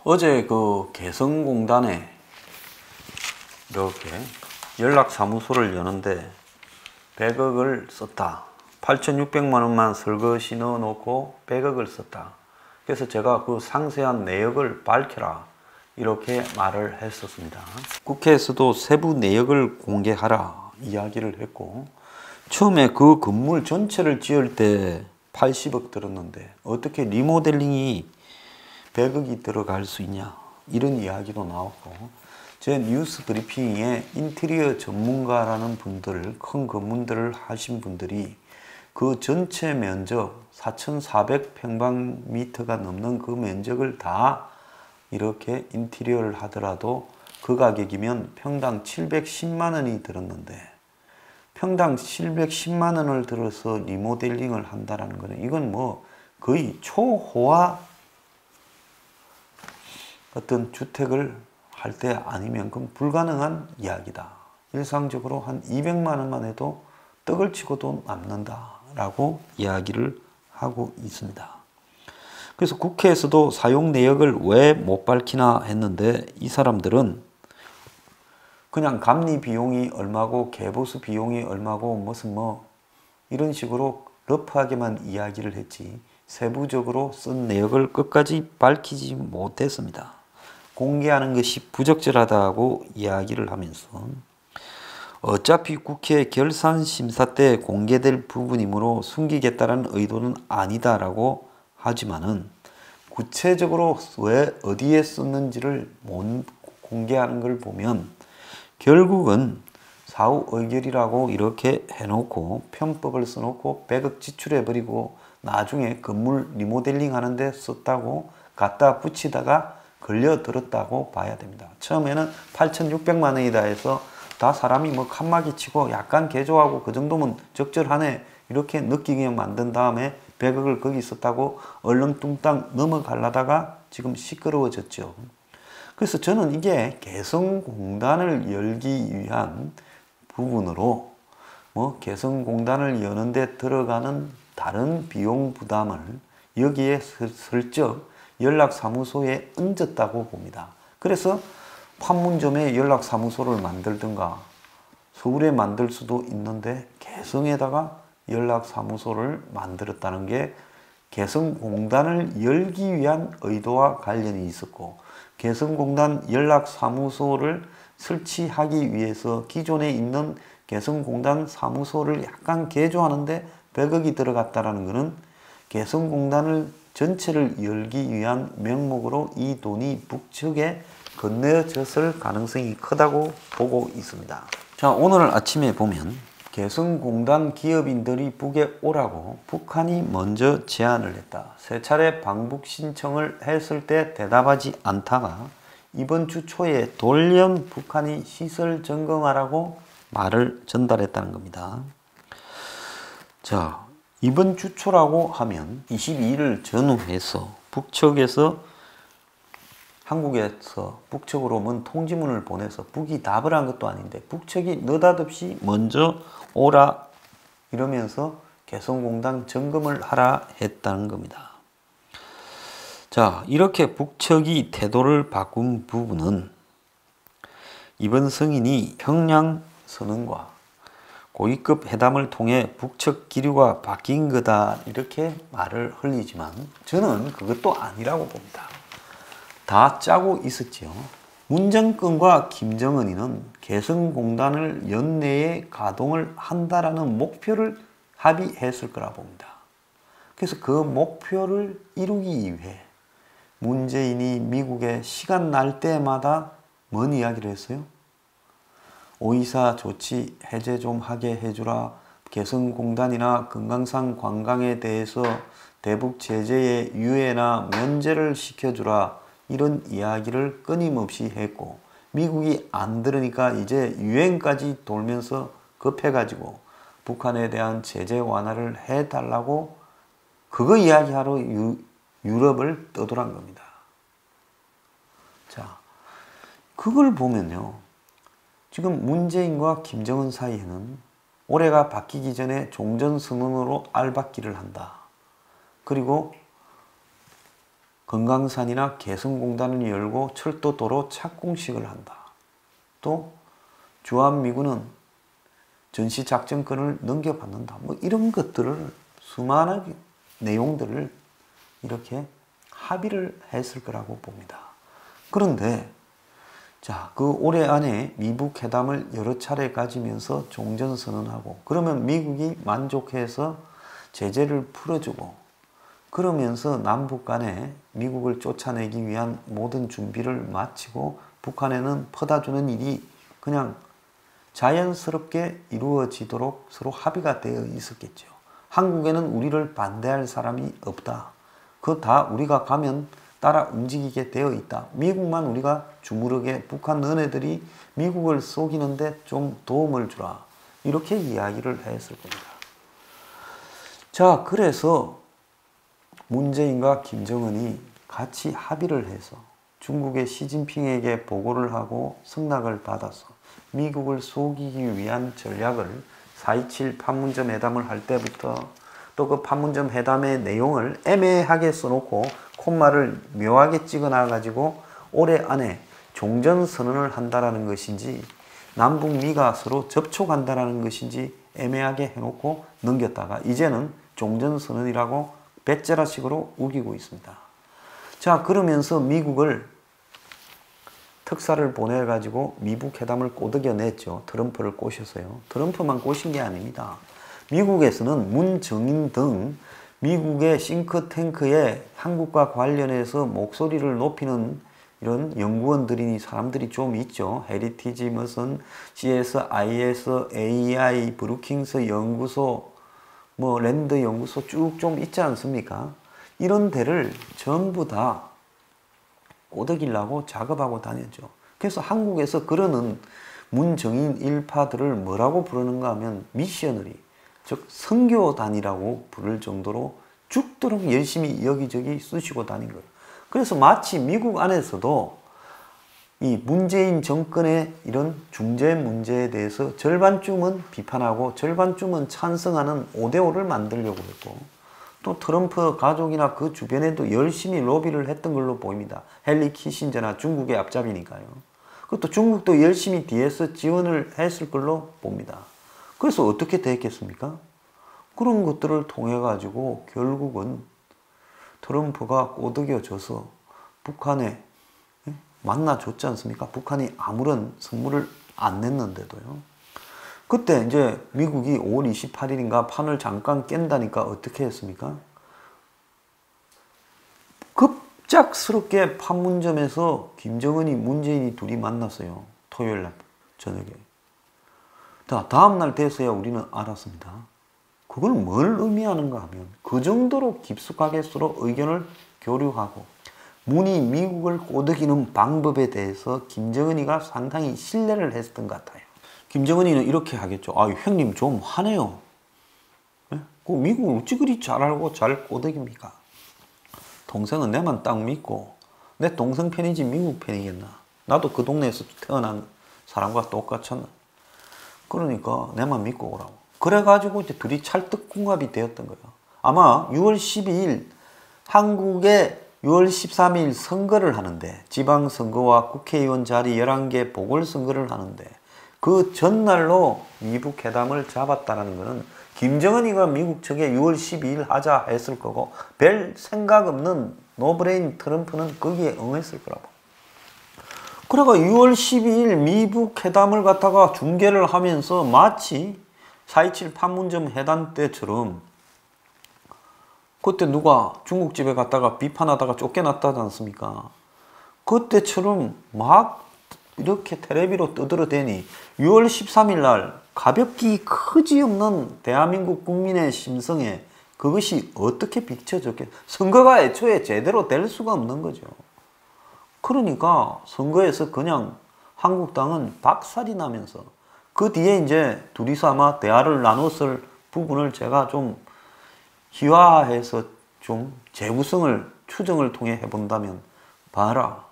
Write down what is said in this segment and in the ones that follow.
어제 그 개성공단에 이렇게 연락사무소를 여는데 100억을 썼다. 8,600만 원만 설거시 넣어놓고 100억을 썼다. 그래서 제가 그 상세한 내역을 밝혀라 이렇게 말을 했었습니다. 국회에서도 세부 내역을 공개하라 이야기를 했고, 처음에 그 건물 전체를 지을 때 80억 들었는데 어떻게 리모델링이 100억이 들어갈 수 있냐 이런 이야기도 나왔고, 제 뉴스 브리핑에 인테리어 전문가라는 분들, 큰 건물들을 하신 분들이 그 전체 면적 4,400평방미터가 넘는 그 면적을 다 이렇게 인테리어를 하더라도 그 가격이면 평당 710만 원이 들었는데, 평당 710만 원을 들어서 리모델링을 한다는 거는 이건 뭐 거의 초호화 어떤 주택을 할 때 아니면 그건 불가능한 이야기다. 일상적으로 한 200만 원만 해도 떡을 치고도 남는다 라고 이야기를 하고 있습니다. 그래서 국회에서도 사용 내역을 왜 못 밝히나 했는데, 이 사람들은 그냥 감리 비용이 얼마고 개보수 비용이 얼마고 무슨 뭐 이런 식으로 러프하게만 이야기를 했지 세부적으로 쓴 내역을 끝까지 밝히지 못했습니다. 공개하는 것이 부적절하다고 이야기를 하면서 어차피 국회 결산심사 때 공개될 부분이므로 숨기겠다는 의도는 아니다라고 하지만은 구체적으로 왜 어디에 썼는지를 못 공개하는 걸 보면 결국은 사후 의결이라고 이렇게 해놓고 편법을 써놓고 100억 지출해버리고 나중에 건물 리모델링 하는데 썼다고 갖다 붙이다가 걸려들었다고 봐야 됩니다. 처음에는 8,600만 원이다 해서 다 사람이 뭐 칸막이 치고 약간 개조하고 그 정도면 적절하네 이렇게 느끼게 만든 다음에 100억을 거기 썼다고 얼렁뚱땅 넘어가려다가 지금 시끄러워졌죠. 그래서 저는 이게 개성공단을 열기 위한 부분으로 뭐 개성공단을 여는데 들어가는 다른 비용 부담을 여기에 슬쩍 연락사무소에 얹었다고 봅니다. 그래서 판문점에 연락사무소를 만들든가 서울에 만들 수도 있는데 개성에다가 연락사무소를 만들었다는 게 개성공단을 열기 위한 의도와 관련이 있었고, 개성공단 연락사무소를 설치하기 위해서 기존에 있는 개성공단 사무소를 약간 개조하는데 100억이 들어갔다는 것은 개성공단을 전체를 열기 위한 명목으로 이 돈이 북측에 건네졌을 가능성이 크다고 보고 있습니다. 자, 오늘 아침에 보면 개성공단 기업인들이 북에 오라고 북한이 먼저 제안을 했다. 세 차례 방북 신청을 했을 때 대답하지 않다가 이번 주 초에 돌연 북한이 시설 점검하라고 말을 전달했다는 겁니다. 자, 이번 주 초라고 하면 22일을 전후해서 북측에서 한국에서 북측으로 문 통지문을 보내서 북이 답을 한 것도 아닌데 북측이 느닷없이 먼저 오라 이러면서 개성공단 점검을 하라 했다는 겁니다. 자, 이렇게 북측이 태도를 바꾼 부분은 이번 승인이 평양 선언과 고위급 회담을 통해 북측 기류가 바뀐 거다 이렇게 말을 흘리지만 저는 그것도 아니라고 봅니다. 다 짜고 있었죠. 문정권과 김정은이는 개성공단을 연내에 가동을 한다라는 목표를 합의했을 거라 봅니다. 그래서 그 목표를 이루기 위해 문재인이 미국에 시간 날 때마다 뭔 이야기를 했어요? 오이사 조치 해제 좀 하게 해주라. 개성공단이나 금강산 관광에 대해서 대북 제재의 유예나 면제를 시켜주라. 이런 이야기를 끊임없이 했고, 미국이 안 들으니까 이제 유엔까지 돌면서 급해가지고 북한에 대한 제재 완화를 해달라고 그거 이야기하러 유럽을 떠돌아간 겁니다. 자, 그걸 보면요. 지금 문재인과 김정은 사이에는 올해가 바뀌기 전에 종전선언으로 알박기를 한다. 그리고 금강산이나 개성공단을 열고 철도도로 착공식을 한다. 또 주한미군은 전시작전권을 넘겨받는다. 뭐 이런 것들을 수많은 내용들을 이렇게 합의를 했을 거라고 봅니다. 그런데 자, 그 올해 안에 미북 회담을 여러 차례 가지면서 종전선언하고 그러면 미국이 만족해서 제재를 풀어주고 그러면서 남북 간에 미국을 쫓아내기 위한 모든 준비를 마치고 북한에는 퍼다주는 일이 그냥 자연스럽게 이루어지도록 서로 합의가 되어 있었겠죠. 한국에는 우리를 반대할 사람이 없다. 그거 다 우리가 가면 따라 움직이게 되어 있다. 미국만 우리가 주무르게 북한 너네들이 미국을 속이는데 좀 도움을 주라. 이렇게 이야기를 했을 겁니다. 자, 그래서 문재인과 김정은이 같이 합의를 해서 중국의 시진핑에게 보고를 하고 승낙을 받아서 미국을 속이기 위한 전략을 4.27 판문점 회담을 할 때부터 또 그 판문점 회담의 내용을 애매하게 써놓고 콧말을 묘하게 찍어놔가지고 올해 안에 종전선언을 한다라는 것인지 남북미가 서로 접촉한다라는 것인지 애매하게 해놓고 넘겼다가 이제는 종전선언이라고 배째라식으로 우기고 있습니다. 자, 그러면서 미국을 특사를 보내가지고 미북 회담을 꼬드겨냈죠. 트럼프를 꼬셔서요. 트럼프만 꼬신 게 아닙니다. 미국에서는 문정인 등 미국의 싱크탱크에 한국과 관련해서 목소리를 높이는 이런 연구원들이 사람들이 좀 있죠. 헤리티지 무슨 CSIS, AI, 브루킹스 연구소, 뭐 랜드 연구소 쭉 좀 있지 않습니까? 이런 데를 전부 다 꼬드기려고 작업하고 다녔죠. 그래서 한국에서 그러는 문정인 일파들을 뭐라고 부르는가 하면 미셔너리, 즉 선교단이라고 부를 정도로 죽도록 열심히 여기저기 쑤시고 다닌 거예요. 그래서 마치 미국 안에서도 이 문재인 정권의 이런 중재 문제에 대해서 절반쯤은 비판하고 절반쯤은 찬성하는 5대5를 만들려고 했고 또 트럼프 가족이나 그 주변에도 열심히 로비를 했던 걸로 보입니다. 헨리 키신저나 중국의 앞잡이니까요. 그것도 중국도 열심히 뒤에서 지원을 했을 걸로 봅니다. 그래서 어떻게 됐겠습니까? 그런 것들을 통해 가지고 결국은 트럼프가 꼬드겨져서 북한에 만나줬지 않습니까? 북한이 아무런 선물을 안 냈는데도요. 그때 이제 미국이 5월 28일인가 판을 잠깐 깬다니까 어떻게 했습니까? 급작스럽게 판문점에서 김정은이 문재인이 둘이 만났어요. 토요일 날 저녁에. 다음날 돼서야 우리는 알았습니다. 그걸 뭘 의미하는가 하면 그 정도로 깊숙하게 서로 의견을 교류하고 문이 미국을 꼬드기는 방법에 대해서 김정은이가 상당히 신뢰를 했던 것 같아요. 김정은이는 이렇게 하겠죠. 아, 형님 좀 화내요. 네? 그 미국을 어찌 그리 잘 알고 잘 꼬드깁니까? 동생은 내만 딱 믿고 내 동생 편이지 미국 편이겠나? 나도 그 동네에서 태어난 사람과 똑같잖아. 그러니까 내만 믿고 오라고. 그래가지고 이제 둘이 찰떡궁합이 되었던 거예요. 아마 6월 12일 한국에 6월 13일 선거를 하는데 지방선거와 국회의원 자리 11개 보궐선거를 하는데 그 전날로 미북 회담을 잡았다는 것은 김정은이가 미국 측에 6월 12일 하자 했을 거고 별 생각 없는 노브레인 트럼프는 거기에 응했을 거라고. 그래가 6월 12일 미북 회담을 갖다가 중계를 하면서 마치 4.27 판문점 회담 때처럼 그때 누가 중국집에 갔다가 비판하다가 쫓겨났다지 않습니까? 그때처럼 막 이렇게 텔레비로 떠들어대니 6월 13일 날 가볍기 그지없는 대한민국 국민의 심성에 그것이 어떻게 비춰졌겠? 선거가 애초에 제대로 될 수가 없는 거죠. 그러니까 선거에서 그냥 한국당은 박살이 나면서 그 뒤에 이제 둘이서 아마 대화를 나눴을 부분을 제가 좀 희화해서 좀 재구성을 추정을 통해 해본다면 봐라.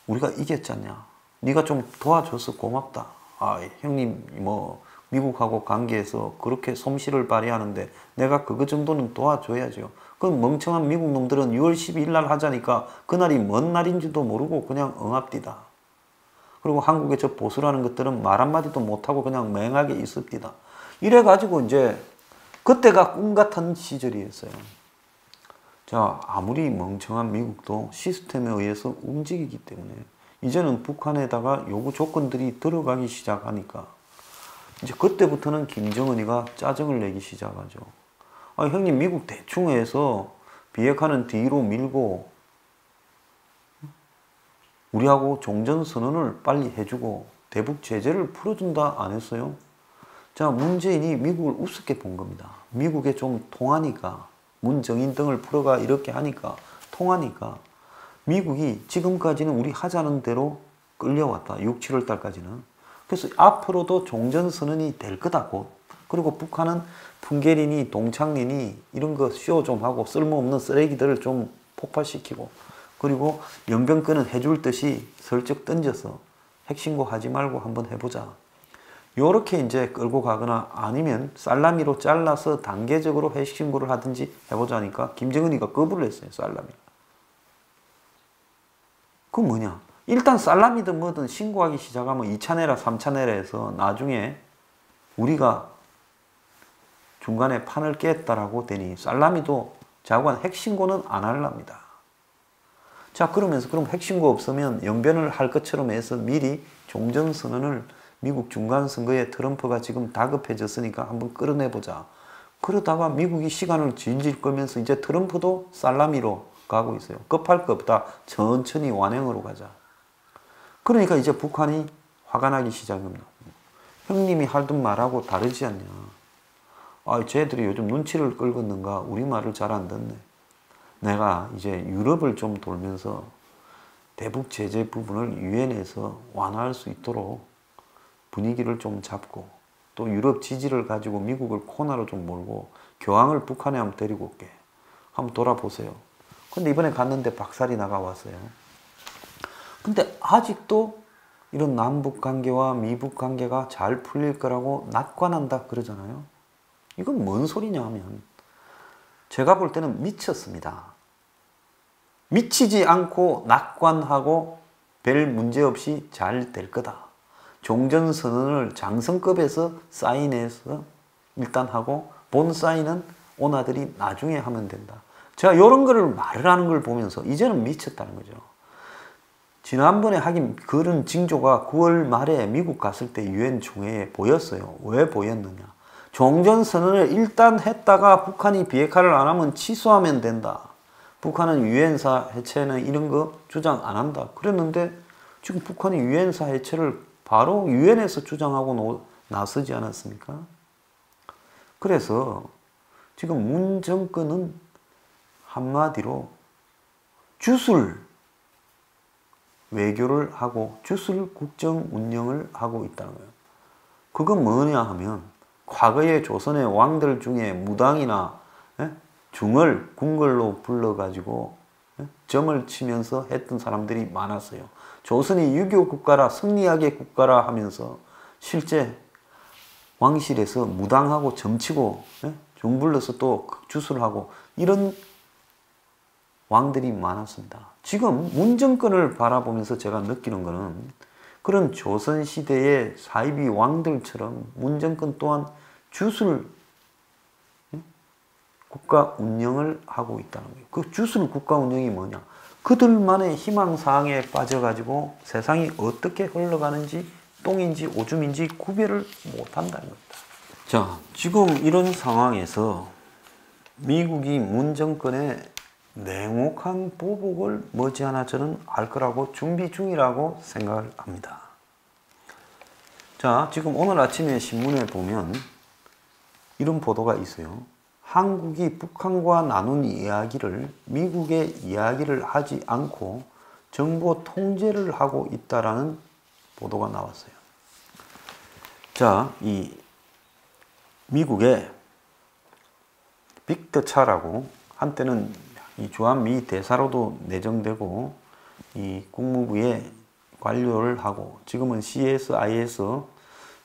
우리가 이겼잖냐. 네가 좀 도와줘서 고맙다. 아, 형님 뭐 미국하고 관계에서 그렇게 솜씨를 발휘하는데 내가 그거 정도는 도와줘야죠. 그 멍청한 미국 놈들은 6월 12일 날 하자니까 그날이 뭔 날인지도 모르고 그냥 응합디다. 그리고 한국의 저 보수라는 것들은 말 한마디도 못하고 그냥 맹하게 있습니다. 이래가지고 이제 그때가 꿈 같은 시절이었어요. 자, 아무리 멍청한 미국도 시스템에 의해서 움직이기 때문에 이제는 북한에다가 요구 조건들이 들어가기 시작하니까 이제 그때부터는 김정은이가 짜증을 내기 시작하죠. 아, 형님 미국 대충 해서 비핵화는 뒤로 밀고 우리하고 종전선언을 빨리 해주고 대북 제재를 풀어준다 안 했어요? 자, 문재인이 미국을 우습게 본 겁니다. 미국에 좀 통하니까 문정인 등을 풀어가 이렇게 하니까 통하니까 미국이 지금까지는 우리 하자는 대로 끌려왔다. 6, 7월 달까지는. 그래서 앞으로도 종전선언이 될 거다 곧. 그리고 북한은 풍계리니 동창리니 이런 거 쇼 좀 하고 쓸모없는 쓰레기들을 좀 폭발시키고 그리고 연병권은 해줄 듯이 슬쩍 던져서 핵신고 하지 말고 한번 해보자. 요렇게 이제 끌고 가거나 아니면 살라미로 잘라서 단계적으로 핵신고를 하든지 해보자니까 김정은이가 거부를 했어요. 살라미. 그건 뭐냐? 일단 살라미든 뭐든 신고하기 시작하면 2차 내라 3차 내라 해서 나중에 우리가 중간에 판을 깼다라고 되니 살라미도 자관 핵신고는 안 하랍니다. 자, 그러면서 그럼 핵신고 없으면 영변을 할 것처럼 해서 미리 종전선언을 미국 중간선거에 트럼프가 지금 다급해졌으니까 한번 끌어내보자. 그러다가 미국이 시간을 질질 끌면서 이제 트럼프도 살라미로 가고 있어요. 급할 거 없다. 천천히 완행으로 가자. 그러니까 이제 북한이 화가 나기 시작합니다. 형님이 하던 말하고 다르지 않냐. 아, 쟤들이 요즘 눈치를 끌겠는가. 우리 말을 잘 안 듣네. 내가 이제 유럽을 좀 돌면서 대북 제재 부분을 유엔에서 완화할 수 있도록 분위기를 좀 잡고 또 유럽 지지를 가지고 미국을 코너로 좀 몰고 교황을 북한에 한번 데리고 올게. 한번 돌아보세요. 근데 이번에 갔는데 박살이 나가왔어요. 근데 아직도 이런 남북 관계와 미북 관계가 잘 풀릴 거라고 낙관한다 그러잖아요. 이건 뭔 소리냐 하면 제가 볼 때는 미쳤습니다. 미치지 않고 낙관하고 별 문제 없이 잘 될 거다. 종전선언을 장성급에서 사인해서 일단 하고 본 사인은 오나들이 나중에 하면 된다. 제가 이런 거를 말을 하는 걸 보면서 이제는 미쳤다는 거죠. 지난번에 하긴 그런 징조가 9월 말에 미국 갔을 때 유엔 총회에 보였어요. 왜 보였느냐. 종전선언을 일단 했다가 북한이 비핵화를 안 하면 취소하면 된다. 북한은 유엔사 해체는 이런 거 주장 안 한다. 그랬는데 지금 북한이 유엔사 해체를 바로 유엔에서 주장하고 나서지 않았습니까? 그래서 지금 문 정권은 한마디로 주술 외교를 하고 주술 국정 운영을 하고 있다는 거예요. 그건 뭐냐 하면 과거의 조선의 왕들 중에 무당이나 중을 궁궐로 불러가지고 점을 치면서 했던 사람들이 많았어요. 조선이 유교 국가라 승리하게 국가라 하면서 실제 왕실에서 무당하고 점치고 중 불러서 또 주술하고 이런 왕들이 많았습니다. 지금 문정권을 바라보면서 제가 느끼는 것은 그런 조선시대의 사이비 왕들처럼 문정권 또한 주술 국가 운영을 하고 있다는 거예요. 그 주술 국가 운영이 뭐냐? 그들만의 희망사항에 빠져가지고 세상이 어떻게 흘러가는지 똥인지 오줌인지 구별을 못한다는 겁니다. 자, 지금 이런 상황에서 미국이 문정권의 냉혹한 보복을 머지않아 저는 알 거라고 준비 중이라고 생각을 합니다. 자, 지금 오늘 아침에 신문에 보면 이런 보도가 있어요. 한국이 북한과 나눈 이야기를 미국에 이야기를 하지 않고 정보 통제를 하고 있다라는 보도가 나왔어요. 자, 이 미국의 빅터 차라고 한때는 이 주한미 대사로도 내정되고 이 국무부에 관료를 하고 지금은 CSIS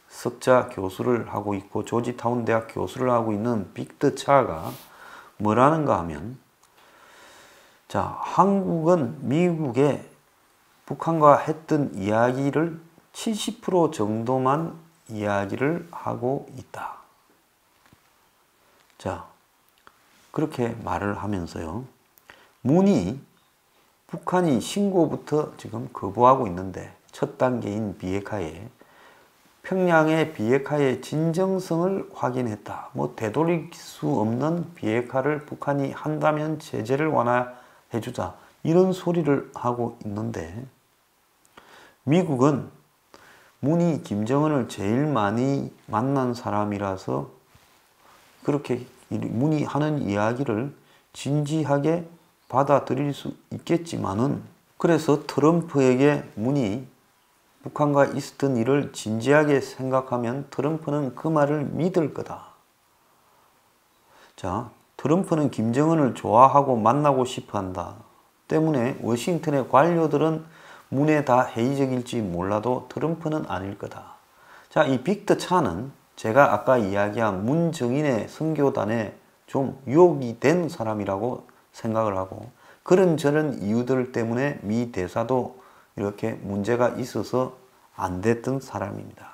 석자 교수를 하고 있고 조지타운 대학 교수를 하고 있는 빅터 차가 뭐라는가 하면, 자, 한국은 미국의 북한과 했던 이야기를 70% 정도만 이야기를 하고 있다. 자, 그렇게 말을 하면서요. 문이 북한이 신고부터 지금 거부하고 있는데 첫 단계인 비핵화에 평양의 비핵화의 진정성을 확인했다. 뭐 되돌릴 수 없는 비핵화를 북한이 한다면 제재를 완화해주자. 이런 소리를 하고 있는데 미국은 문이 김정은을 제일 많이 만난 사람이라서 그렇게 문이 하는 이야기를 진지하게 받아들일 수 있겠지만은, 그래서 트럼프에게 문이 북한과 있었던 일을 진지하게 생각하면 트럼프는 그 말을 믿을 거다. 자, 트럼프는 김정은을 좋아하고 만나고 싶어 한다. 때문에 워싱턴의 관료들은 문에 다 회의적일지 몰라도 트럼프는 아닐 거다. 자, 이 빅터 차는 제가 아까 이야기한 문정인의 선교단에 좀 유혹이 된 사람이라고 생각을 하고, 그런저런 이유들 때문에 미 대사도 이렇게 문제가 있어서 안 됐던 사람입니다.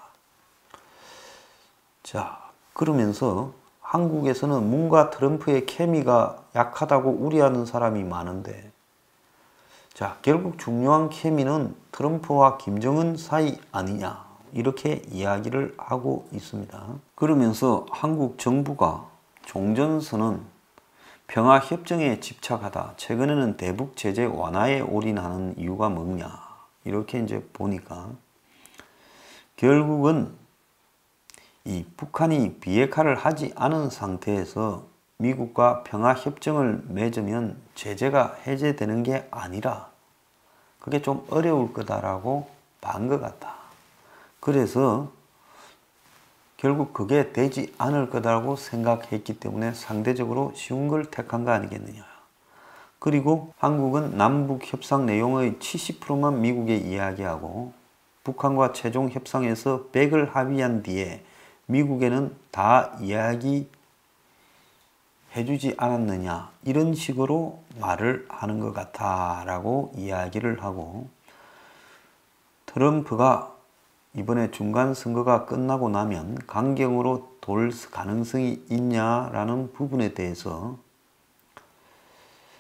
자, 그러면서 한국에서는 문과 트럼프의 케미가 약하다고 우려하는 사람이 많은데, 자, 결국 중요한 케미는 트럼프와 김정은 사이 아니냐, 이렇게 이야기를 하고 있습니다. 그러면서 한국 정부가 종전선언 평화협정에 집착하다, 최근에는 대북 제재 완화에 올인하는 이유가 뭐냐, 이렇게 이제 보니까 결국은 이 북한이 비핵화를 하지 않은 상태에서 미국과 평화협정을 맺으면 제재가 해제되는 게 아니라 그게 좀 어려울 거다라고 반 것 같다. 그래서 결국 그게 되지 않을 거다라고 생각했기 때문에 상대적으로 쉬운 걸 택한 거 아니겠느냐. 그리고 한국은 남북 협상 내용의 70%만 미국에 이야기하고 북한과 최종 협상에서 100을 합의한 뒤에 미국에는 다 이야기 해주지 않았느냐, 이런 식으로 말을 하는 것 같아 라고 이야기를 하고, 트럼프가 이번에 중간선거가 끝나고 나면 강경으로 돌 가능성이 있냐라는 부분에 대해서,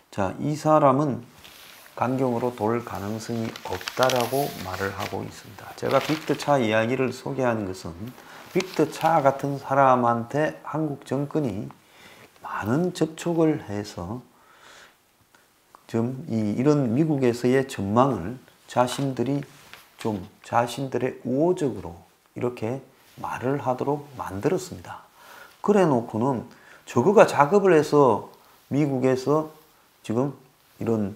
자, 이 사람은 강경으로 돌 가능성이 없다라고 말을 하고 있습니다. 제가 빅터 차 이야기를 소개하는 것은 빅터 차 같은 사람한테 한국 정권이 많은 접촉을 해서 좀 이런 미국에서의 전망을 자신들이 좀 자신들의 우호적으로 이렇게 말을 하도록 만들었습니다. 그래 놓고는 저거가 작업을 해서 미국에서 지금 이런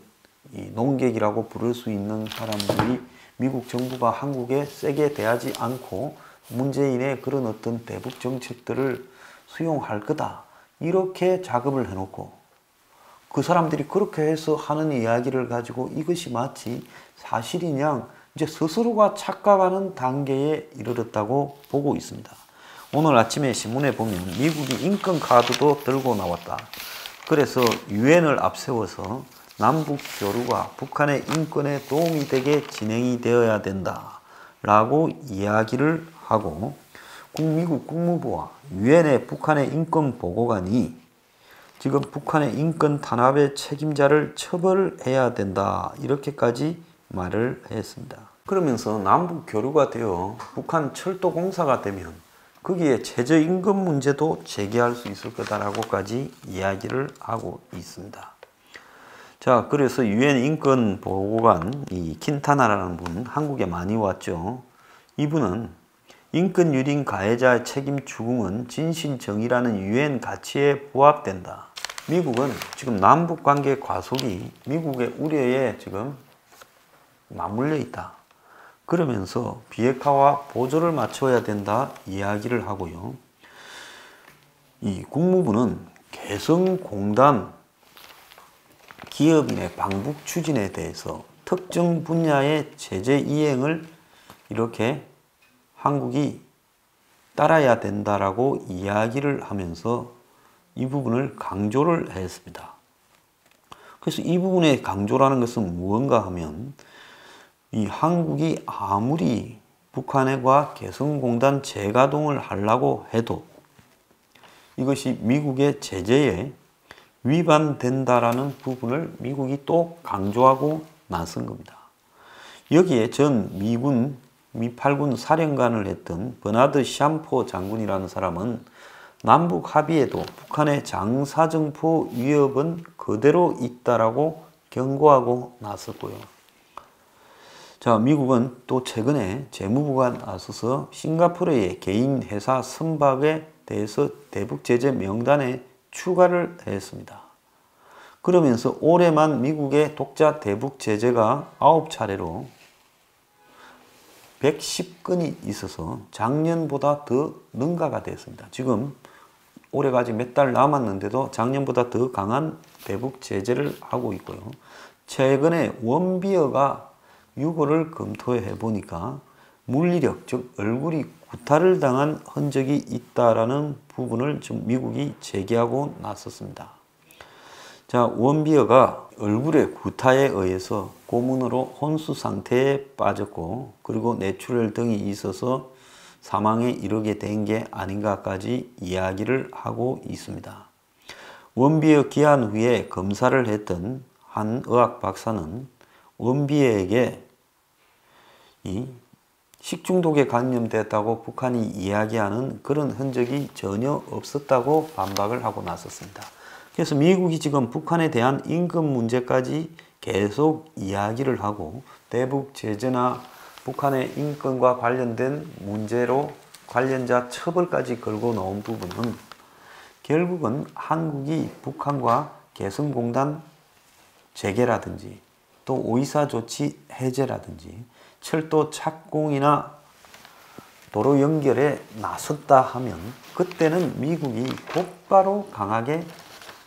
농객이라고 부를 수 있는 사람들이 미국 정부가 한국에 세게 대하지 않고 문재인의 그런 어떤 대북 정책들을 수용할 거다, 이렇게 작업을 해놓고 그 사람들이 그렇게 해서 하는 이야기를 가지고 이것이 마치 사실이냐, 이제 스스로가 착각하는 단계에 이르렀다고 보고 있습니다. 오늘 아침에 신문에 보면 미국이 인권 카드도 들고 나왔다. 그래서 유엔을 앞세워서 남북 교류가 북한의 인권에 도움이 되게 진행이 되어야 된다 라고 이야기를 하고, 미국 국무부와 유엔의 북한의 인권 보고관이 지금 북한의 인권 탄압의 책임자를 처벌해야 된다, 이렇게까지 말을 했습니다. 그러면서 남북 교류가 되어 북한 철도 공사가 되면 거기에 최저임금 문제도 제기할 수 있을 거다라고까지 이야기를 하고 있습니다. 자, 그래서 유엔 인권 보고관 이 킨타나라는 분 한국에 많이 왔죠. 이분은 인권 유린 가해자 책임 추궁은 진실정의라는 유엔 가치에 부합된다. 미국은 지금 남북 관계 과속이 미국의 우려에 지금 맞물려 있다. 그러면서 비핵화와 보조를 맞춰야 된다 이야기를 하고요. 이 국무부는 개성공단 기업인의 방북 추진에 대해서 특정 분야의 제재 이행을 이렇게 한국이 따라야 된다라고 이야기를 하면서 이 부분을 강조를 했습니다. 그래서 이 부분의 강조라는 것은 무언가 하면 이 한국이 아무리 북한과 개성공단 재가동을 하려고 해도 이것이 미국의 제재에 위반된다라는 부분을 미국이 또 강조하고 나선 겁니다. 여기에 전 미군 미8군 사령관을 했던 버나드 샴포 장군이라는 사람은 남북 합의에도 북한의 장사정포 위협은 그대로 있다라고 경고하고 나섰고요. 자, 미국은 또 최근에 재무부가 나서서 싱가포르의 개인 회사 선박에 대해서 대북 제재 명단에 추가를 했습니다. 그러면서 올해만 미국의 독자 대북 제재가 9차례로 110건이 있어서 작년보다 더 능가가 됐습니다. 지금 올해가 아직 몇 달 남았는데도 작년보다 더 강한 대북 제재를 하고 있고요. 최근에 원비어가 유고를 검토해 보니까 물리력, 즉 얼굴이 구타를 당한 흔적이 있다라는 부분을 좀 미국이 제기하고 나섰습니다. 자, 원비어가 얼굴의 구타에 의해서 고문으로 혼수 상태에 빠졌고 그리고 뇌출혈 등이 있어서 사망에 이르게 된 게 아닌가까지 이야기를 하고 있습니다. 원비어 귀환 후에 검사를 했던 한 의학 박사는 원비어에게 이 식중독에 감염됐다고 북한이 이야기하는 그런 흔적이 전혀 없었다고 반박을 하고 나섰습니다. 그래서 미국이 지금 북한에 대한 임금 문제까지 계속 이야기를 하고 대북 제재나 북한의 인권과 관련된 문제로 관련자 처벌까지 걸고 나온 부분은 결국은 한국이 북한과 개성공단 재개라든지 또 오이사 조치 해제라든지 철도 착공이나 도로 연결에 나섰다 하면 그때는 미국이 곧바로 강하게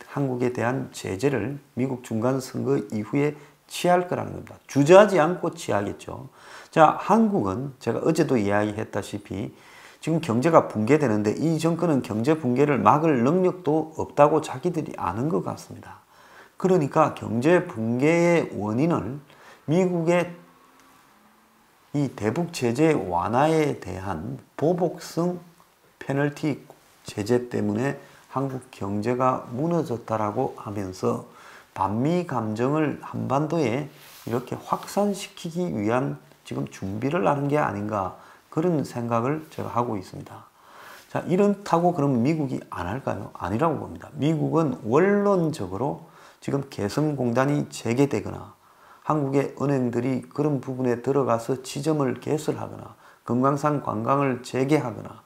한국에 대한 제재를 미국 중간선거 이후에 취할 거라는 겁니다. 주저하지 않고 취하겠죠. 자, 한국은 제가 어제도 이야기했다시피 지금 경제가 붕괴되는데 이 정권은 경제 붕괴를 막을 능력도 없다고 자기들이 아는 것 같습니다. 그러니까 경제 붕괴의 원인을 미국의 이 대북 제재 완화에 대한 보복성 페널티 제재 때문에 한국 경제가 무너졌다라고 하면서 반미 감정을 한반도에 이렇게 확산시키기 위한 지금 준비를 하는 게 아닌가 그런 생각을 제가 하고 있습니다. 자, 이렇다고 그러면 미국이 안 할까요? 아니라고 봅니다. 미국은 원론적으로 지금 개성공단이 재개되거나 한국의 은행들이 그런 부분에 들어가서 지점을 개설하거나 금강산 관광을 재개하거나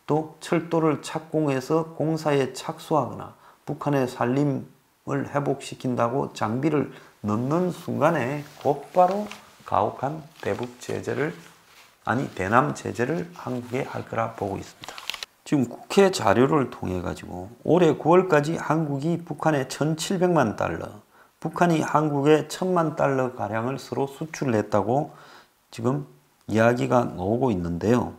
또 철도를 착공해서 공사에 착수하거나 북한의 살림을 회복시킨다고 장비를 넣는 순간에 곧바로 가혹한 대북 제재를 대남 제재를 한국에 할 거라 보고 있습니다. 지금 국회 자료를 통해 가지고 올해 9월까지 한국이 북한에 1,700만 달러, 북한이 한국에 1,000만 달러 가량을 서로 수출을 했다고 지금 이야기가 나오고 있는데요.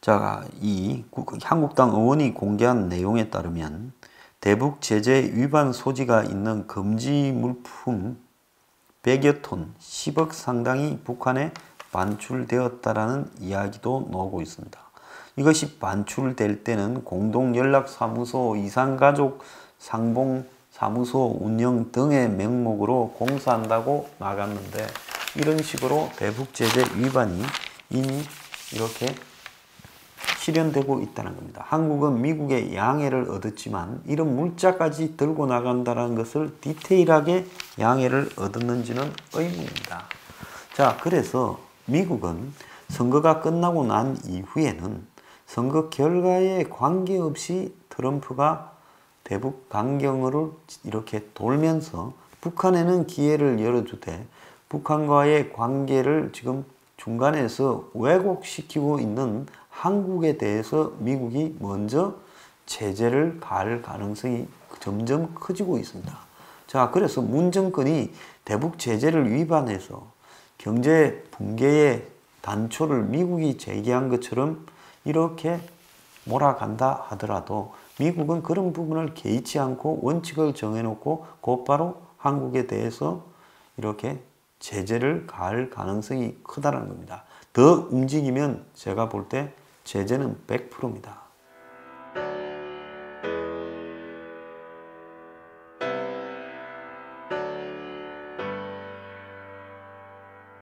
자, 이 한국당 의원이 공개한 내용에 따르면 대북 제재 위반 소지가 있는 금지 물품 100여 톤, 10억 상당이 북한에 반출되었다라는 이야기도 나오고 있습니다. 이것이 반출될 때는 공동연락사무소, 이산가족 상봉사무소 운영 등의 명목으로 공사한다고 나갔는데 이런 식으로 대북 제재 위반이 이미 이렇게 실현되고 있다는 겁니다. 한국은 미국의 양해를 얻었지만 이런 물자까지 들고 나간다는 것을 디테일하게 양해를 얻었는지는 의문입니다. 자, 그래서 미국은 선거가 끝나고 난 이후에는 선거 결과에 관계없이 트럼프가 대북 강경으로 이렇게 돌면서 북한에는 기회를 열어주되 북한과의 관계를 지금 중간에서 왜곡시키고 있는 한국에 대해서 미국이 먼저 제재를 가할 가능성이 점점 커지고 있습니다. 자, 그래서 문 정권이 대북 제재를 위반해서 경제 붕괴에 단초를 미국이 제기한 것처럼 이렇게 몰아간다 하더라도 미국은 그런 부분을 개의치 않고 원칙을 정해놓고 곧바로 한국에 대해서 이렇게 제재를 가할 가능성이 크다는 겁니다. 더 움직이면 제가 볼 때 제재는 100%입니다.